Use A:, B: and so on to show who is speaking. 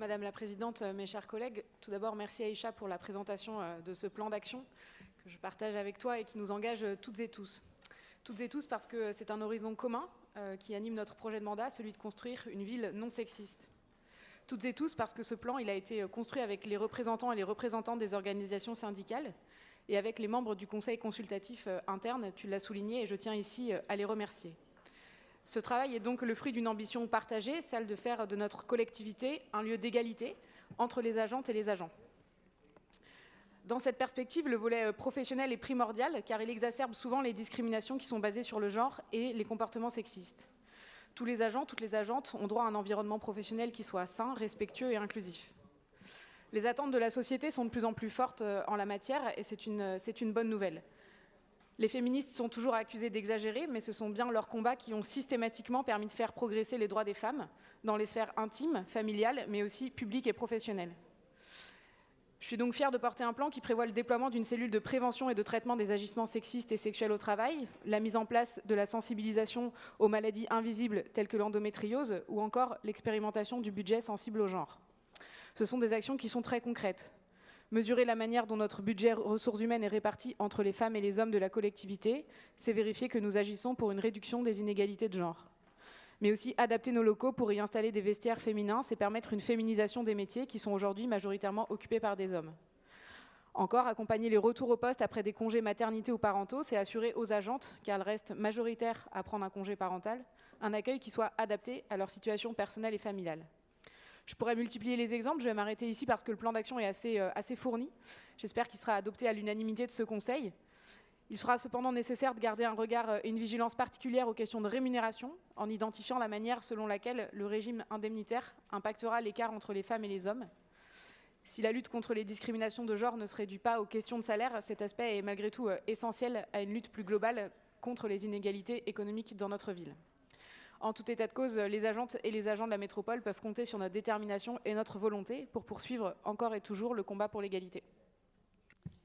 A: Madame la Présidente, mes chers collègues, tout d'abord, merci Aïcha pour la présentation de ce plan d'action que je partage avec toi et qui nous engage toutes et tous. Toutes et tous parce que c'est un horizon commun qui anime notre projet de mandat, celui de construire une ville non sexiste. Toutes et tous parce que ce plan il a été construit avec les représentants et les représentantes des organisations syndicales et avec les membres du conseil consultatif interne, tu l'as souligné et je tiens ici à les remercier. Ce travail est donc le fruit d'une ambition partagée, celle de faire de notre collectivité un lieu d'égalité entre les agentes et les agents. Dans cette perspective, le volet professionnel est primordial car il exacerbe souvent les discriminations qui sont basées sur le genre et les comportements sexistes. Tous les agents, toutes les agentes ont droit à un environnement professionnel qui soit sain, respectueux et inclusif. Les attentes de la société sont de plus en plus fortes en la matière et c'est une bonne nouvelle. Les féministes sont toujours accusées d'exagérer, mais ce sont bien leurs combats qui ont systématiquement permis de faire progresser les droits des femmes dans les sphères intimes, familiales, mais aussi publiques et professionnelles. Je suis donc fière de porter un plan qui prévoit le déploiement d'une cellule de prévention et de traitement des agissements sexistes et sexuels au travail, la mise en place de la sensibilisation aux maladies invisibles telles que l'endométriose ou encore l'expérimentation du budget sensible au genre. Ce sont des actions qui sont très concrètes. Mesurer la manière dont notre budget ressources humaines est réparti entre les femmes et les hommes de la collectivité, c'est vérifier que nous agissons pour une réduction des inégalités de genre. Mais aussi adapter nos locaux pour y installer des vestiaires féminins, c'est permettre une féminisation des métiers qui sont aujourd'hui majoritairement occupés par des hommes. Encore, accompagner les retours au poste après des congés maternité ou parentaux, c'est assurer aux agentes, car elles restent majoritaires à prendre un congé parental, un accueil qui soit adapté à leur situation personnelle et familiale. Je pourrais multiplier les exemples, je vais m'arrêter ici parce que le plan d'action est assez fourni. J'espère qu'il sera adopté à l'unanimité de ce Conseil. Il sera cependant nécessaire de garder un regard et une vigilance particulière aux questions de rémunération, en identifiant la manière selon laquelle le régime indemnitaire impactera l'écart entre les femmes et les hommes. Si la lutte contre les discriminations de genre ne se réduit pas aux questions de salaire, cet aspect est malgré tout essentiel à une lutte plus globale contre les inégalités économiques dans notre ville. En tout état de cause, les agentes et les agents de la métropole peuvent compter sur notre détermination et notre volonté pour poursuivre encore et toujours le combat pour l'égalité.